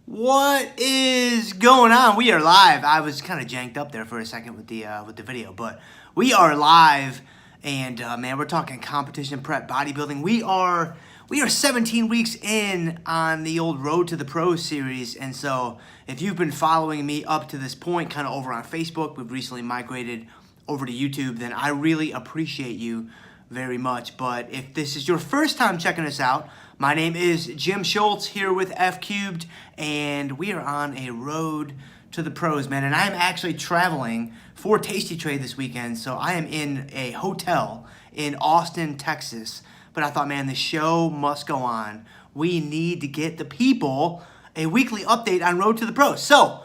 What is going on? We are live. I was kind of janked up there for a second with the video, but we are live, and man, we're talking competition prep bodybuilding. We are 17 weeks in on the old Road to the Pros series, and so if you've been following me up to this point, kind of over on Facebook, we've recently migrated over to YouTube, then I really appreciate you very much. But if this is your first time checking us out, my name is Jim Schultz here with F Cubed, and we are on a road to the pros, man. And I'm actually traveling for Tasty Trade this weekend, so I am in a hotel in Austin, Texas. But I thought, man, the show must go on. We need to get the people a weekly update on Road to the Pros. So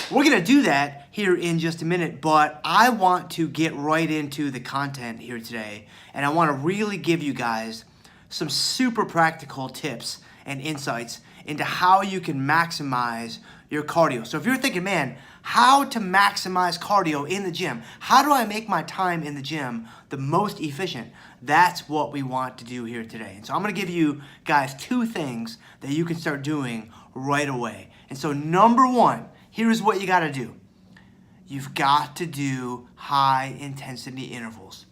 we're going to do that here in just a minute, but I want to get right into the content here today, and I want to really give you guys some super practical tips and insights into how you can maximize your cardio. So if you're thinking, man, how to maximize cardio in the gym, how do I make my time in the gym the most efficient? That's what we want to do here today. And so I'm going to give you guys two things that you can start doing right away. And so number one, here's what you got to do. You've got to do high intensity intervals.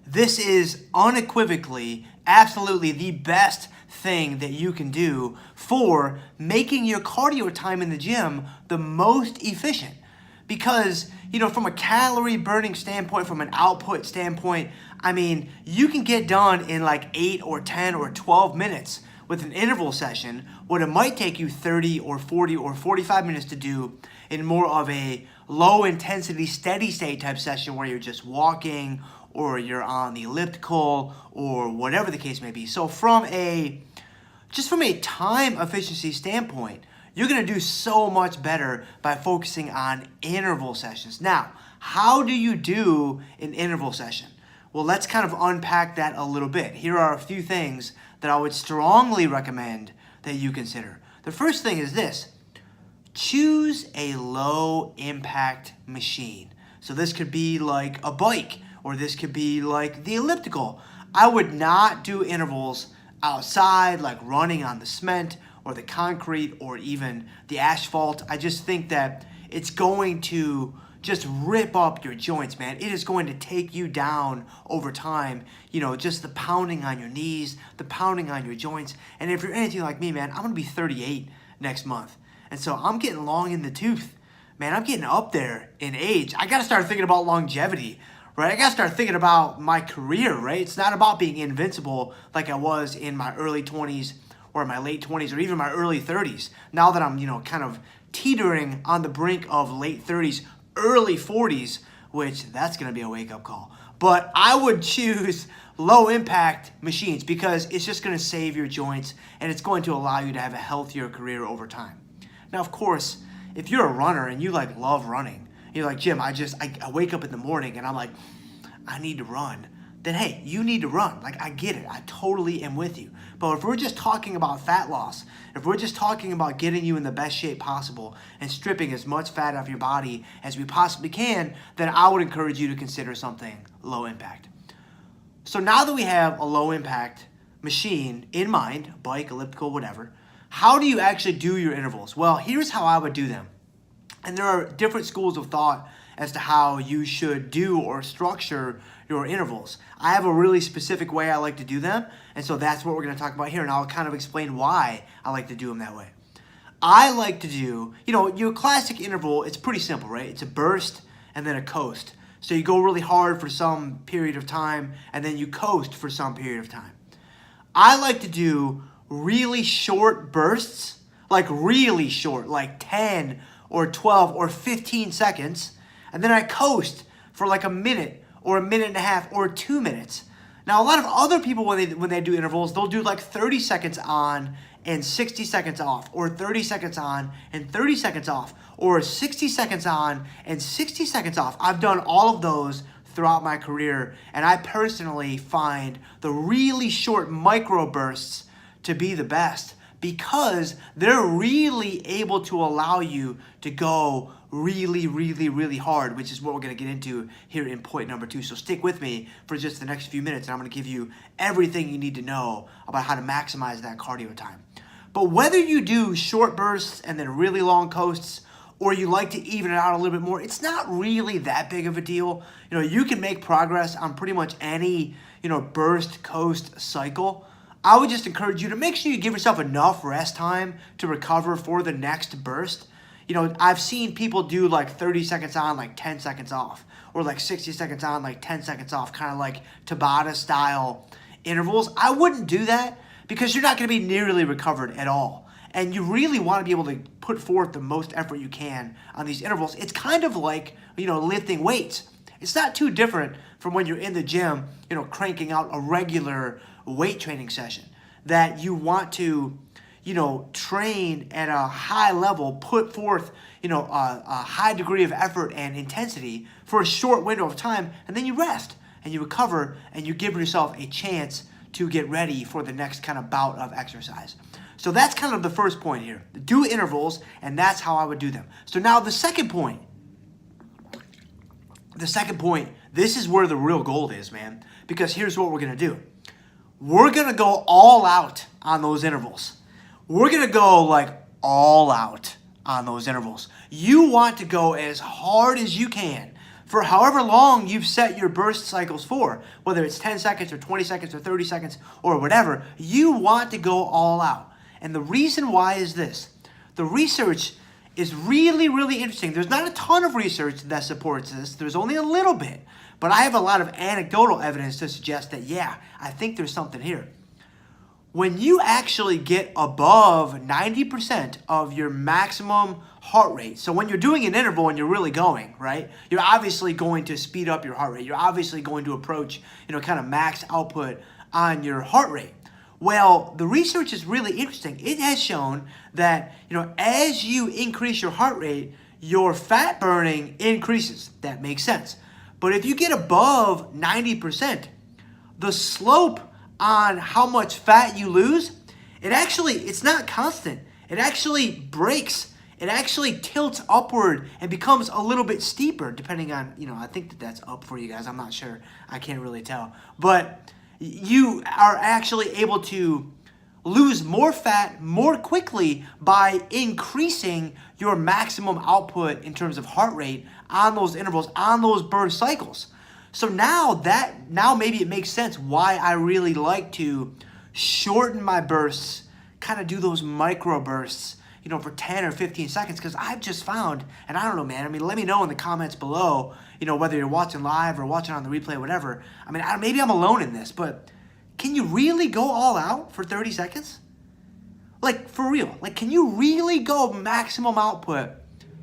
This is unequivocally, absolutely the best thing that you can do for making your cardio time in the gym the most efficient. Because, from a calorie burning standpoint, from an output standpoint, I mean, you can get done in like 8 or 10 or 12 minutes with an interval session, what it might take you 30 or 40 or 45 minutes to do in more of a low intensity, steady state type session where you're just walking or you're on the elliptical or whatever the case may be. So from a time efficiency standpoint, you're going to do so much better by focusing on interval sessions. Now, how do you do an interval session? Well, let's kind of unpack that a little bit. Here are a few things that I would strongly recommend that you consider. The first thing is this: choose a low impact machine. So this could be like a bike, or this could be like the elliptical. I would not do intervals outside, like running on the cement or the concrete or even the asphalt. I just think that it's going to just rip up your joints, man. It is going to take you down over time. Just the pounding on your knees, the pounding on your joints. And if you're anything like me, man, I'm gonna be 38 next month. And so I'm getting long in the tooth. Man, I'm getting up there in age. I gotta start thinking about longevity, right? I gotta start thinking about my career, right? It's not about being invincible like I was in my early 20s or my late 20s or even my early 30s. Now that I'm, kind of teetering on the brink of late 30s, early 40s, which that's gonna be a wake-up call. But I would choose low impact machines because it's just gonna save your joints and it's going to allow you to have a healthier career over time. Now, of course, if you're a runner and you love running, you're like, Jim, I wake up in the morning and I'm like, I need to run. Then hey, you need to run. I get it. I totally am with you. But if we're just talking about fat loss, if we're just talking about getting you in the best shape possible and stripping as much fat off your body as we possibly can, then I would encourage you to consider something low impact. So now that we have a low impact machine in mind, bike, elliptical, whatever, how do you actually do your intervals? Well, here's how I would do them. And there are different schools of thought as to how you should do or structure your intervals. I have a really specific way I like to do them, and so that's what we're going to talk about here, and I'll kind of explain why I like to do them that way. I like to do, your classic interval, it's pretty simple, right? It's a burst and then a coast. So you go really hard for some period of time, and then you coast for some period of time. I like to do really short bursts, like really short, like 10 or 12 or 15 seconds, and then I coast for like a minute or a minute and a half or 2 minutes. Now, a lot of other people, when they do intervals, they'll do like 30 seconds on and 60 seconds off, or 30 seconds on and 30 seconds off, or 60 seconds on and 60 seconds off. I've done all of those throughout my career, and I personally find the really short micro bursts to be the best because they're really able to allow you to go really, really, really hard, which is what we're going to get into here in point number 2. So stick with me for just the next few minutes, and I'm going to give you everything you need to know about how to maximize that cardio time. But whether you do short bursts and then really long coasts, or you like to even it out a little bit more, it's not really that big of a deal. You can make progress on pretty much any, burst, coast cycle. I would just encourage you to make sure you give yourself enough rest time to recover for the next burst. I've seen people do like 30 seconds on, like 10 seconds off, or like 60 seconds on, like 10 seconds off, kind of like Tabata style intervals. I wouldn't do that because you're not going to be nearly recovered at all. And you really want to be able to put forth the most effort you can on these intervals. It's kind of like, lifting weights. It's not too different from when you're in the gym, cranking out a regular weight training session that you want to, train at a high level, put forth, a high degree of effort and intensity for a short window of time, and then you rest and you recover and you give yourself a chance to get ready for the next kind of bout of exercise. So that's kind of the first point here. Do intervals, and that's how I would do them. So now the second point, this is where the real gold is, man, because here's what we're going to do. We're going to go all out on those intervals. We're going to go like all out on those intervals. You want to go as hard as you can for however long you've set your burst cycles for, whether it's 10 seconds or 20 seconds or 30 seconds or whatever. You want to go all out. And the reason why is this. The research is really, really interesting. There's not a ton of research that supports this. There's only a little bit. But I have a lot of anecdotal evidence to suggest that, yeah, I think there's something here. When you actually get above 90% of your maximum heart rate, so when you're doing an interval and you're really going, right, you're obviously going to speed up your heart rate. You're obviously going to approach, kind of max output on your heart rate. Well, the research is really interesting. It has shown that, as you increase your heart rate, your fat burning increases. That makes sense. But if you get above 90%, the slope on how much fat you lose, it's not constant. It actually breaks. It actually tilts upward and becomes a little bit steeper, depending on, I think that's up for you guys. I'm not sure. I can't really tell. But you are actually able to lose more fat more quickly by increasing your maximum output in terms of heart rate on those intervals, on those burst cycles. So now maybe it makes sense why I really like to shorten my bursts, kind of do those micro bursts, for 10 or 15 seconds, because I've just found, and I don't know, man, let me know in the comments below, whether you're watching live or watching on the replay, whatever. Maybe I'm alone in this, but can you really go all out for 30 seconds? Like, for real. Like, can you really go maximum output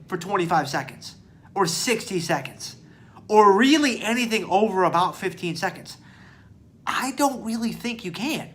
for 25 seconds or 60 seconds or really anything over about 15 seconds? I don't really think you can.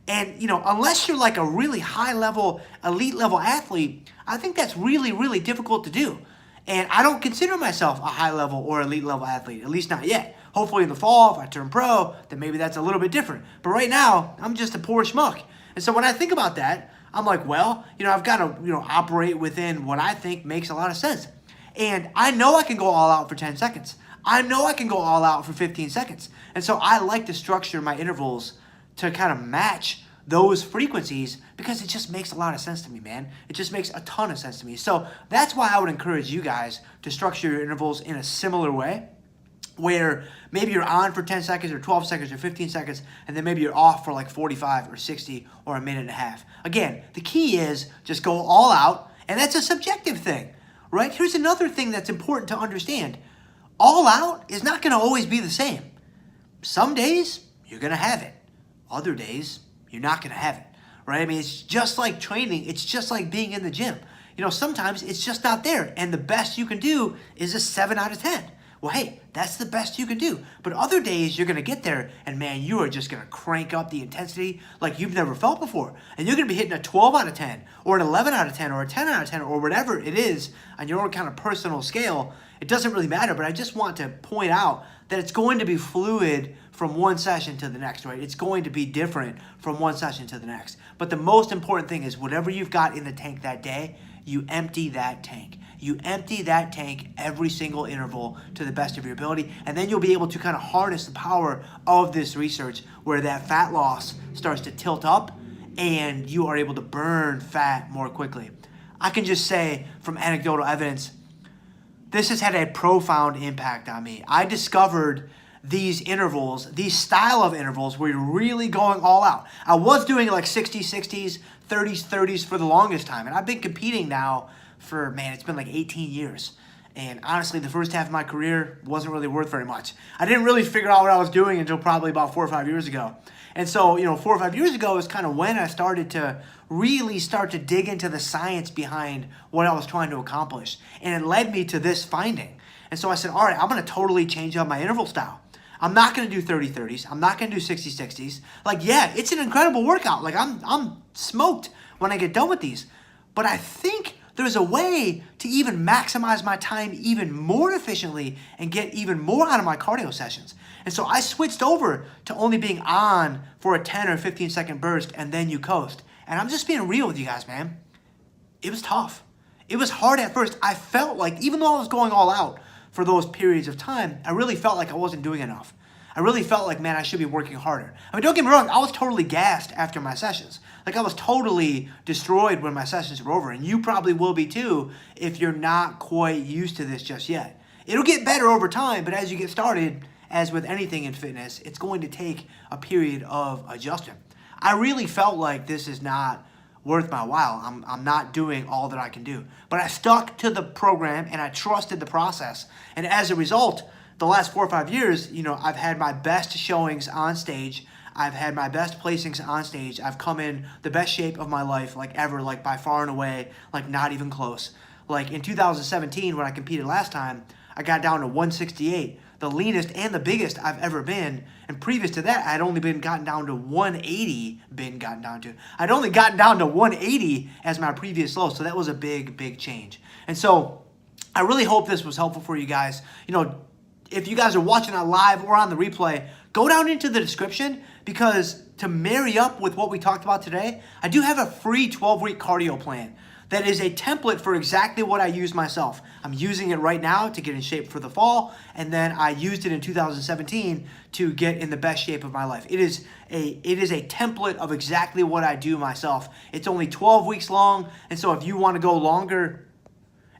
And, unless you're like a really high level, elite level athlete, I think that's really, really difficult to do. And I don't consider myself a high level or elite level athlete, at least not yet. Hopefully in the fall, if I turn pro, then maybe that's a little bit different. But right now, I'm just a poor schmuck. And so when I think about that, I'm like, well, I've got to, operate within what I think makes a lot of sense. And I know I can go all out for 10 seconds. I know I can go all out for 15 seconds. And so I like to structure my intervals to kind of match those frequencies because it just makes a lot of sense to me, man. It just makes a ton of sense to me. So that's why I would encourage you guys to structure your intervals in a similar way, where maybe you're on for 10 seconds or 12 seconds or 15 seconds, and then maybe you're off for like 45 or 60 or a minute and a half. Again, the key is just go all out, and that's a subjective thing, right? Here's another thing that's important to understand. All out is not going to always be the same. Some days, you're going to have it. Other days, you're not going to have it, right? It's just like training. It's just like being in the gym. Sometimes it's just not there, and the best you can do is a 7 out of 10. Well, hey, that's the best you can do. But other days, you're going to get there, and man, you are just going to crank up the intensity like you've never felt before. And you're going to be hitting a 12 out of 10, or an 11 out of 10, or a 10 out of 10, or whatever it is on your own kind of personal scale. It doesn't really matter, but I just want to point out that it's going to be fluid from one session to the next, right? It's going to be different from one session to the next. But the most important thing is whatever you've got in the tank that day, you empty that tank. You empty that tank every single interval to the best of your ability, and then you'll be able to kind of harness the power of this research where that fat loss starts to tilt up and you are able to burn fat more quickly. I can just say from anecdotal evidence, this has had a profound impact on me. I discovered these intervals, these style of intervals where you're really going all out. I was doing like 60s, 60s, 30s, 30s for the longest time. And I've been competing now for, man, it's been like 18 years. And honestly, the first half of my career wasn't really worth very much. I didn't really figure out what I was doing until probably about 4 or 5 years ago. And so, 4 or 5 years ago is kind of when I started to really start to dig into the science behind what I was trying to accomplish. And it led me to this finding. And so I said, all right, I'm going to totally change up my interval style. I'm not going to do 30-30s. I'm not going to do 60-60s. Like, yeah, it's an incredible workout. Like, I'm smoked when I get done with these. But I think there's a way to even maximize my time even more efficiently and get even more out of my cardio sessions. And so I switched over to only being on for a 10 or 15 second burst and then you coast. And I'm just being real with you guys, man. It was tough. It was hard at first. I felt like, even though I was going all out for those periods of time, I really felt like I wasn't doing enough. I really felt like, man, I should be working harder. I mean, don't get me wrong, I was totally gassed after my sessions. Like, I was totally destroyed when my sessions were over, and you probably will be too if you're not quite used to this just yet. It'll get better over time, but as you get started, as with anything in fitness, it's going to take a period of adjustment. I really felt like this is not worth my while. I'm not doing all that I can do. But I stuck to the program, and I trusted the process. And as a result, the last 4 or 5 years, I've had my best showings on stage. I've had my best placings on stage. I've come in the best shape of my life, like ever, like by far and away, like not even close. Like in 2017, when I competed last time, I got down to 168, the leanest and the biggest I've ever been. And previous to that, I'd only been gotten down to 180, I'd only gotten down to 180 as my previous low. So that was a big, big change. And so I really hope this was helpful for you guys. If you guys are watching it live or on the replay, go down into the description, because to marry up with what we talked about today, I do have a free 12-week cardio plan that is a template for exactly what I use myself. I'm using it right now to get in shape for the fall, and then I used it in 2017 to get in the best shape of my life. It is a template of exactly what I do myself. It's only 12 weeks long, and so if you want to go longer,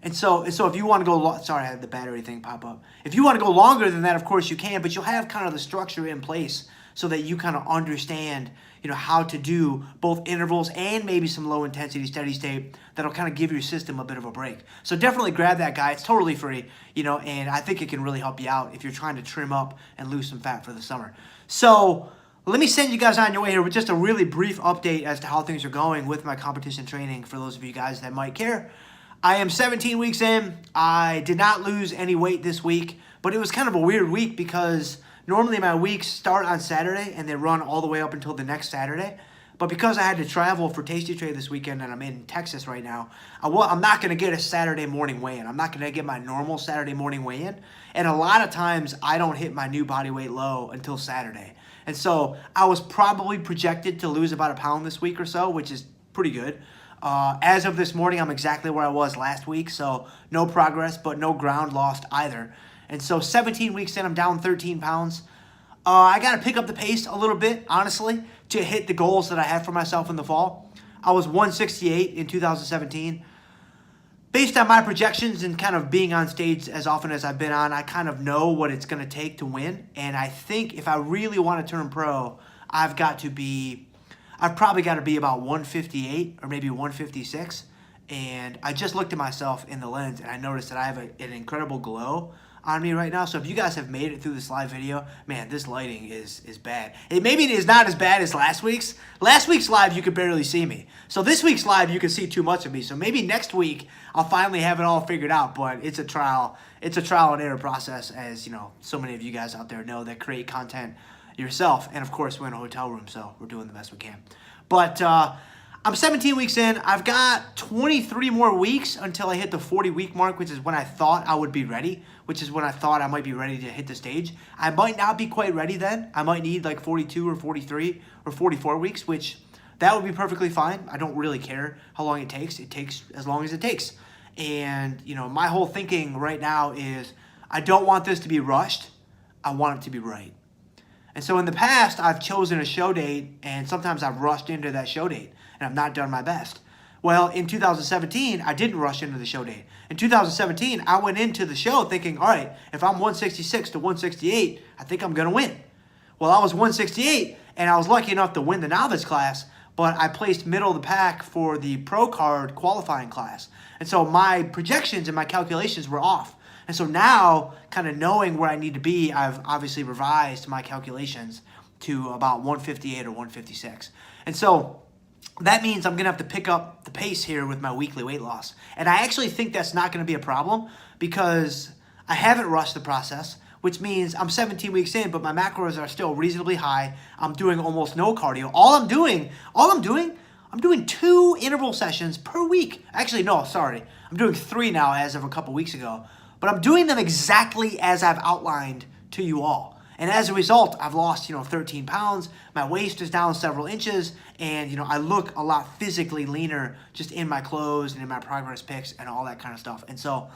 And so if you want to go, sorry, I had the battery thing pop up. If you want to go longer than that, of course you can, but you'll have kind of the structure in place so that you kind of understand, how to do both intervals and maybe some low intensity steady state that'll kind of give your system a bit of a break. So definitely grab that, guy. It's totally free, and I think it can really help you out if you're trying to trim up and lose some fat for the summer. So let me send you guys on your way here with just a really brief update as to how things are going with my competition training for those of you guys that might care. I am 17 weeks in. I did not lose any weight this week, but it was kind of a weird week because normally my weeks start on Saturday and they run all the way up until the next Saturday. But because I had to travel for Tasty Trade this weekend and I'm in Texas right now, I'm not going to get a Saturday morning weigh-in. I'm not going to get my normal Saturday morning weigh-in. And a lot of times I don't hit my new body weight low until Saturday. And so I was probably projected to lose about a pound this week or so, which is pretty good. As of this morning, I'm exactly where I was last week, so no progress, but no ground lost either. And so 17 weeks in, I'm down 13 pounds. I got to pick up the pace a little bit, honestly, to hit the goals that I had for myself in the fall. I was 168 in 2017. Based on my projections and kind of being on stage as often as I've been on, I kind of know what it's going to take to win. And I think if I really want to turn pro, I've probably got to be about 158 or maybe 156. And I just looked at myself in the lens and I noticed that I have an incredible glow on me right now. So if you guys have made it through this live video, man, this lighting is bad. Maybe it is not as bad as last week's. Last week's live, you could barely see me. So this week's live, you can see too much of me. So maybe next week, I'll finally have it all figured out. But it's a trial and error process, as so many of you guys out there know that create content yourself. And of course, we're in a hotel room, so we're doing the best we can. But I'm 17 weeks in. I've got 23 more weeks until I hit the 40-week mark, which is when I thought I would be ready, which is when I thought I might be ready to hit the stage. I might not be quite ready then. I might need like 42 or 43 or 44 weeks, which that would be perfectly fine. I don't really care how long it takes. It takes as long as it takes. And, my whole thinking right now is I don't want this to be rushed. I want it to be right. And so in the past, I've chosen a show date, and sometimes I've rushed into that show date, and I've not done my best. Well, in 2017, I didn't rush into the show date. In 2017, I went into the show thinking, all right, if I'm 166 to 168, I think I'm going to win. Well, I was 168, and I was lucky enough to win the novice class, but I placed middle of the pack for the pro card qualifying class. And so my projections and my calculations were off. And so now, kind of knowing where I need to be, I've obviously revised my calculations to about 158 or 156. And so that means I'm going to have to pick up the pace here with my weekly weight loss. And I actually think that's not going to be a problem because I haven't rushed the process, which means I'm 17 weeks in, but my macros are still reasonably high. I'm doing almost no cardio. I'm doing 2 interval sessions per week. Actually, no, sorry. I'm doing 3 now as of a couple weeks ago. But I'm doing them exactly as I've outlined to you all. And as a result, I've lost, 13 pounds. My waist is down several inches. And, I look a lot physically leaner just in my clothes and in my progress pics and all that kind of stuff. And so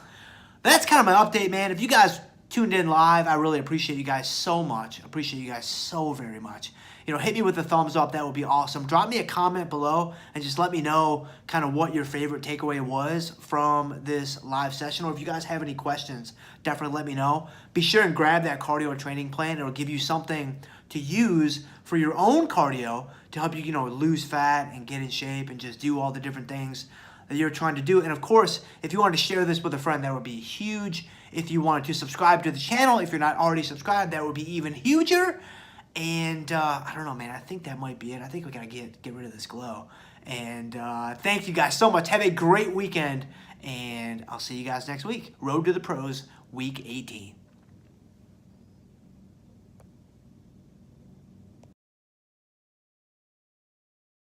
that's kind of my update, man. If you guys tuned in live, I really appreciate you guys so much. Appreciate you guys so very much. Hit me with a thumbs up. That would be awesome. Drop me a comment below and just let me know kind of what your favorite takeaway was from this live session. Or if you guys have any questions, definitely let me know. Be sure and grab that cardio training plan. It'll give you something to use for your own cardio to help you, lose fat and get in shape and just do all the different things that you're trying to do. And of course, if you wanted to share this with a friend, that would be huge. If you wanted to subscribe to the channel, if you're not already subscribed, that would be even huger. And I don't know, man. I think that might be it. I think we got to get rid of this glow. And thank you guys so much. Have a great weekend. And I'll see you guys next week. Road to the Pros, Week 18.